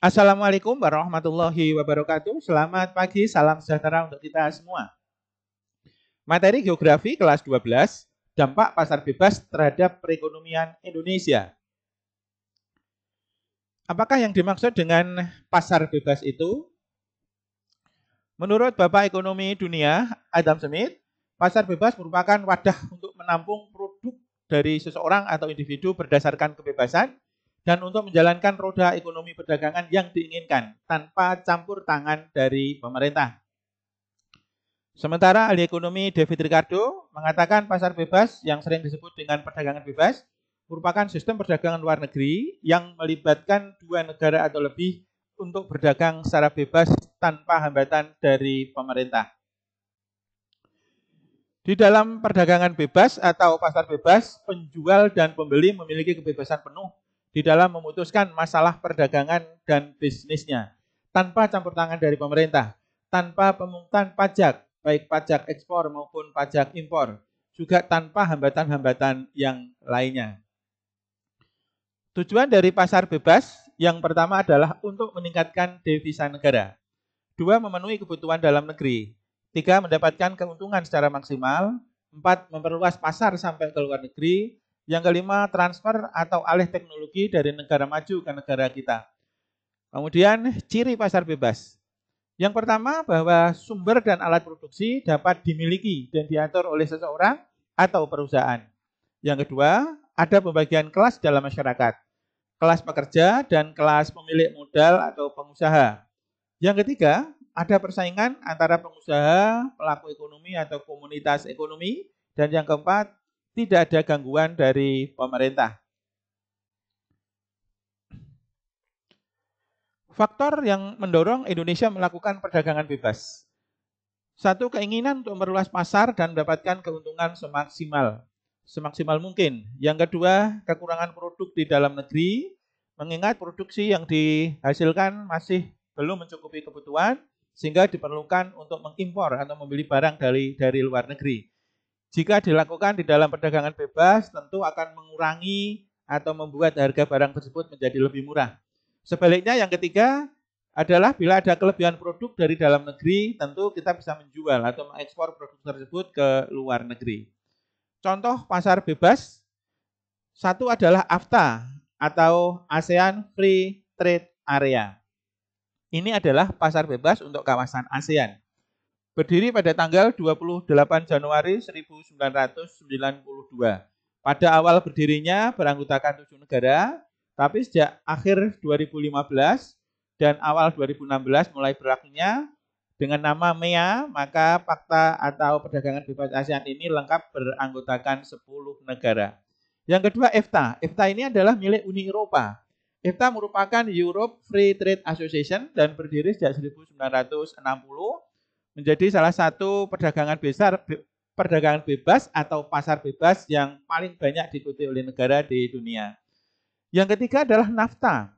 Assalamualaikum warahmatullahi wabarakatuh. Selamat pagi, salam sejahtera untuk kita semua. Materi geografi kelas 12, dampak pasar bebas terhadap perekonomian Indonesia. Apakah yang dimaksud dengan pasar bebas itu? Menurut Bapak Ekonomi Dunia, Adam Smith, pasar bebas merupakan wadah untuk menampung produk dari seseorang atau individu berdasarkan kebebasan dan untuk menjalankan roda ekonomi perdagangan yang diinginkan tanpa campur tangan dari pemerintah. Sementara ahli ekonomi David Ricardo mengatakan pasar bebas yang sering disebut dengan perdagangan bebas merupakan sistem perdagangan luar negeri yang melibatkan dua negara atau lebih untuk berdagang secara bebas tanpa hambatan dari pemerintah. Di dalam perdagangan bebas atau pasar bebas, penjual dan pembeli memiliki kebebasan penuh di dalam memutuskan masalah perdagangan dan bisnisnya, tanpa campur tangan dari pemerintah, tanpa pemungutan pajak, baik pajak ekspor maupun pajak impor, juga tanpa hambatan-hambatan yang lainnya. Tujuan dari pasar bebas yang pertama adalah untuk meningkatkan devisa negara. 2. Memenuhi kebutuhan dalam negeri. 3. Mendapatkan keuntungan secara maksimal. 4. Memperluas pasar sampai ke luar negeri. Yang kelima, transfer atau alih teknologi dari negara maju ke negara kita. Kemudian, ciri pasar bebas. Yang pertama, bahwa sumber dan alat produksi dapat dimiliki dan diatur oleh seseorang atau perusahaan. Yang kedua, ada pembagian kelas dalam masyarakat. Kelas pekerja dan kelas pemilik modal atau pengusaha. Yang ketiga, ada persaingan antara pengusaha, pelaku ekonomi atau komunitas ekonomi. Dan yang keempat, tidak ada gangguan dari pemerintah. Faktor yang mendorong Indonesia melakukan perdagangan bebas. 1. Keinginan untuk memperluas pasar dan mendapatkan keuntungan semaksimal mungkin. Yang kedua, kekurangan produk di dalam negeri, mengingat produksi yang dihasilkan masih belum mencukupi kebutuhan, sehingga diperlukan untuk mengimpor atau membeli barang dari luar negeri. Jika dilakukan di dalam perdagangan bebas, tentu akan mengurangi atau membuat harga barang tersebut menjadi lebih murah. Sebaliknya yang ketiga adalah bila ada kelebihan produk dari dalam negeri, tentu kita bisa menjual atau mengekspor produk tersebut ke luar negeri. Contoh pasar bebas, satu adalah AFTA atau ASEAN Free Trade Area. Ini adalah pasar bebas untuk kawasan ASEAN. Berdiri pada tanggal 28 Januari 1992. Pada awal berdirinya beranggotakan 7 negara, tapi sejak akhir 2015 dan awal 2016 mulai berlakunya dengan nama MEA, maka Fakta atau Perdagangan Bebas ASEAN ini lengkap beranggotakan 10 negara. Yang kedua EFTA. EFTA ini adalah milik Uni Eropa. EFTA merupakan Europe Free Trade Association dan berdiri sejak 1960. Menjadi salah satu perdagangan bebas atau pasar bebas yang paling banyak diikuti oleh negara di dunia. Yang ketiga adalah NAFTA.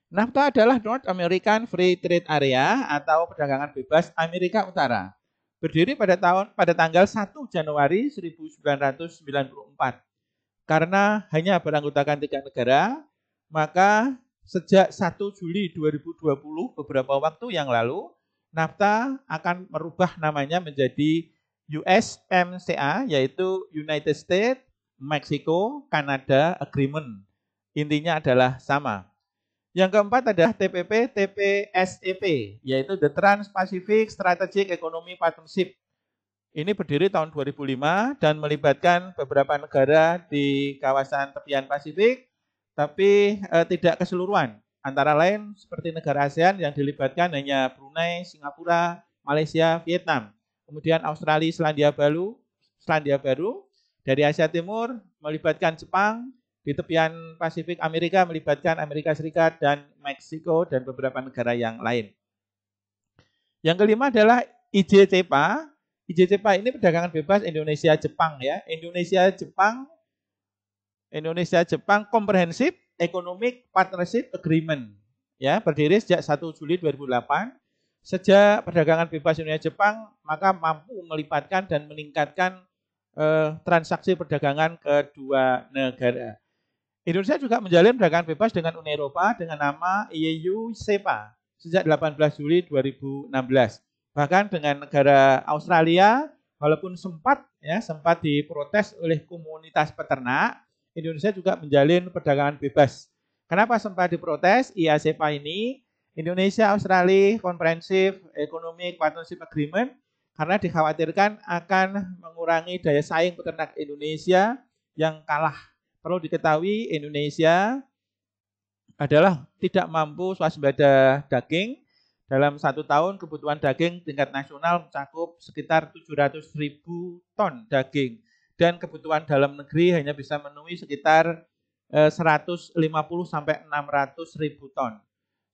NAFTA adalah North American Free Trade Area atau perdagangan bebas Amerika Utara. Berdiri pada tanggal 1 Januari 1994. Karena hanya beranggotakan 3 negara, maka sejak 1 Juli 2020 beberapa waktu yang lalu, NAFTA akan merubah namanya menjadi USMCA, yaitu United States, Mexico, Canada Agreement. Intinya adalah sama. Yang keempat adalah TPP-TPSEP, yaitu The Trans-Pacific Strategic Economic Partnership. Ini berdiri tahun 2005 dan melibatkan beberapa negara di kawasan tepian Pasifik, tapi tidak keseluruhan. Antara lain seperti negara ASEAN yang dilibatkan hanya Brunei, Singapura, Malaysia, Vietnam. Kemudian Australia, Selandia Baru. Dari Asia Timur melibatkan Jepang, di tepian Pasifik Amerika melibatkan Amerika Serikat dan Meksiko dan beberapa negara yang lain. Yang kelima adalah IJCPA. IJCPA ini perdagangan bebas Indonesia-Jepang ya. Indonesia-Jepang Comprehensive Economic Partnership Agreement. Ya, berdiri sejak 1 Juli 2008. Sejak perdagangan bebas Indonesia-Jepang, maka mampu melibatkan dan meningkatkan transaksi perdagangan kedua negara. Indonesia juga menjalin perdagangan bebas dengan Uni Eropa dengan nama EU-SEPA sejak 18 Juli 2016. Bahkan dengan negara Australia, walaupun sempat diprotes oleh komunitas peternak, Indonesia juga menjalin perdagangan bebas. Kenapa sempat diprotes IA-SEPA ini? Indonesia Australia Comprehensive Economic Partnership Agreement karena dikhawatirkan akan mengurangi daya saing peternak Indonesia yang kalah. Perlu diketahui Indonesia adalah tidak mampu swasembada daging. Dalam 1 tahun kebutuhan daging tingkat nasional mencakup sekitar 700.000 ton daging. Dan kebutuhan dalam negeri hanya bisa memenuhi sekitar 150 sampai 600.000 ton.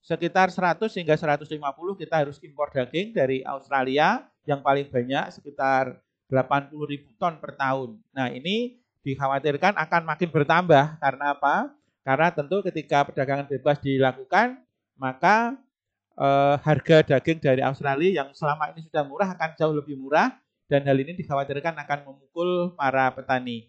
Sekitar 100 hingga 150 kita harus impor daging dari Australia yang paling banyak sekitar 80.000 ton per tahun. Nah ini dikhawatirkan akan makin bertambah. Karena apa? Karena tentu ketika perdagangan bebas dilakukan, maka harga daging dari Australia yang selama ini sudah murah akan jauh lebih murah, dan hal ini dikhawatirkan akan memukul para petani,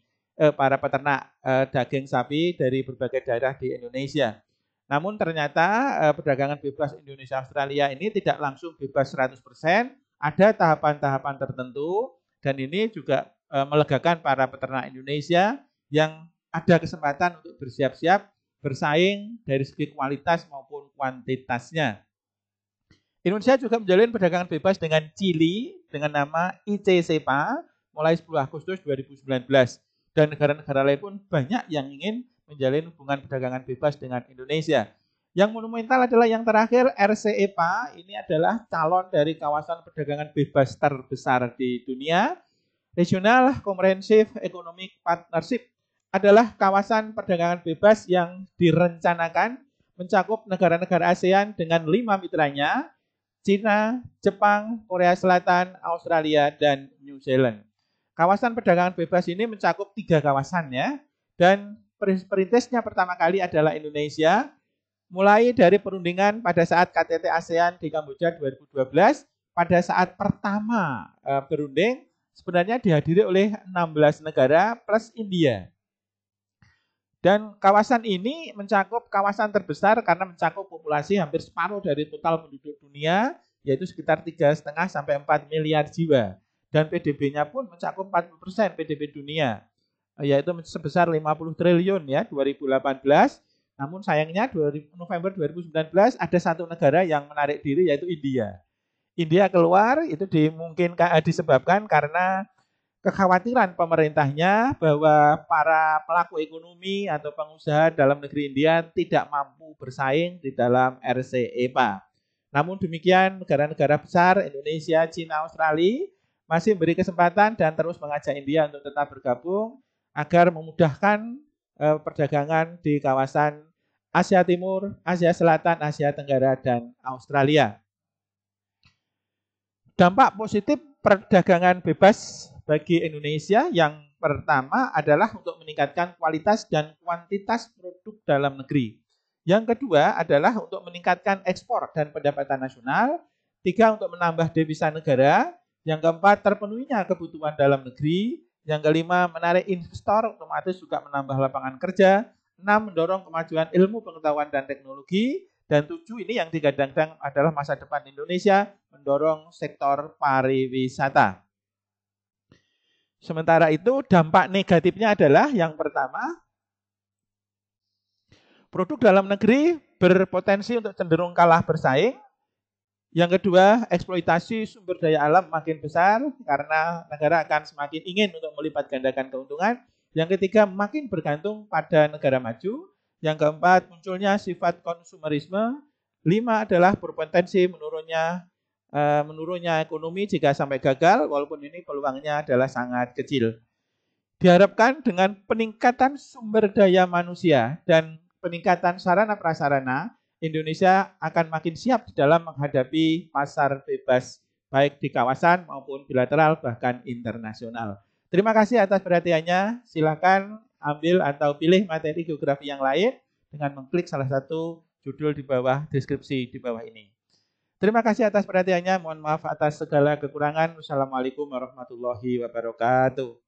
para peternak daging sapi dari berbagai daerah di Indonesia. Namun ternyata perdagangan bebas Indonesia Australia ini tidak langsung bebas 100%, ada tahapan-tahapan tertentu, dan ini juga melegakan para peternak Indonesia yang ada kesempatan untuk bersiap-siap bersaing dari segi kualitas maupun kuantitasnya. Indonesia juga menjalin perdagangan bebas dengan Chili dengan nama IC-SEPA mulai 10 Agustus 2019. Dan negara-negara lain pun banyak yang ingin menjalin hubungan perdagangan bebas dengan Indonesia. Yang monumental adalah yang terakhir, RCEPA. Ini adalah calon dari kawasan perdagangan bebas terbesar di dunia. Regional Comprehensive Economic Partnership adalah kawasan perdagangan bebas yang direncanakan mencakup negara-negara ASEAN dengan 5 mitranya, Cina, Jepang, Korea Selatan, Australia, dan New Zealand. Kawasan perdagangan bebas ini mencakup 3 kawasan ya, dan perintisnya pertama kali adalah Indonesia, mulai dari perundingan pada saat KTT ASEAN di Kamboja 2012, pada saat pertama berunding, sebenarnya dihadiri oleh 16 negara plus India. Dan kawasan ini mencakup kawasan terbesar karena mencakup populasi hampir separuh dari total penduduk dunia, yaitu sekitar 3,5 sampai 4 miliar jiwa. Dan PDB-nya pun mencakup 40% PDB dunia, yaitu sebesar 50 triliun ya 2018. Namun sayangnya November 2019 ada satu negara yang menarik diri, yaitu India. India keluar itu disebabkan karena kekhawatiran pemerintahnya bahwa para pelaku ekonomi atau pengusaha dalam negeri India tidak mampu bersaing di dalam RCEPA. Namun demikian, negara-negara besar Indonesia, Cina, Australia masih memberi kesempatan dan terus mengajak India untuk tetap bergabung agar memudahkan perdagangan di kawasan Asia Timur, Asia Selatan, Asia Tenggara, dan Australia. Dampak positif perdagangan bebas bagi Indonesia yang pertama adalah untuk meningkatkan kualitas dan kuantitas produk dalam negeri. Yang kedua adalah untuk meningkatkan ekspor dan pendapatan nasional. 3, untuk menambah devisa negara. Yang keempat, terpenuhinya kebutuhan dalam negeri. Yang kelima, menarik investor, otomatis juga menambah lapangan kerja. 6, mendorong kemajuan ilmu pengetahuan dan teknologi. Dan 7, ini yang digadang-gadang adalah masa depan Indonesia, mendorong sektor pariwisata. Sementara itu dampak negatifnya adalah yang pertama, produk dalam negeri berpotensi untuk cenderung kalah bersaing. Yang kedua, eksploitasi sumber daya alam makin besar karena negara akan semakin ingin untuk melipat gandakan keuntungan. Yang ketiga, makin bergantung pada negara maju. Yang keempat, munculnya sifat konsumerisme. 5 adalah berpotensi menurunnya ekonomi jika sampai gagal, walaupun ini peluangnya adalah sangat kecil. Diharapkan dengan peningkatan sumber daya manusia dan peningkatan sarana prasarana, Indonesia akan makin siap di dalam menghadapi pasar bebas baik di kawasan maupun bilateral bahkan internasional. Terima kasih atas perhatiannya. Silakan ambil atau pilih materi geografi yang lain dengan mengklik salah satu judul di bawah deskripsi di bawah ini. Terima kasih atas perhatiannya. Mohon maaf atas segala kekurangan. Wassalamualaikum warahmatullahi wabarakatuh.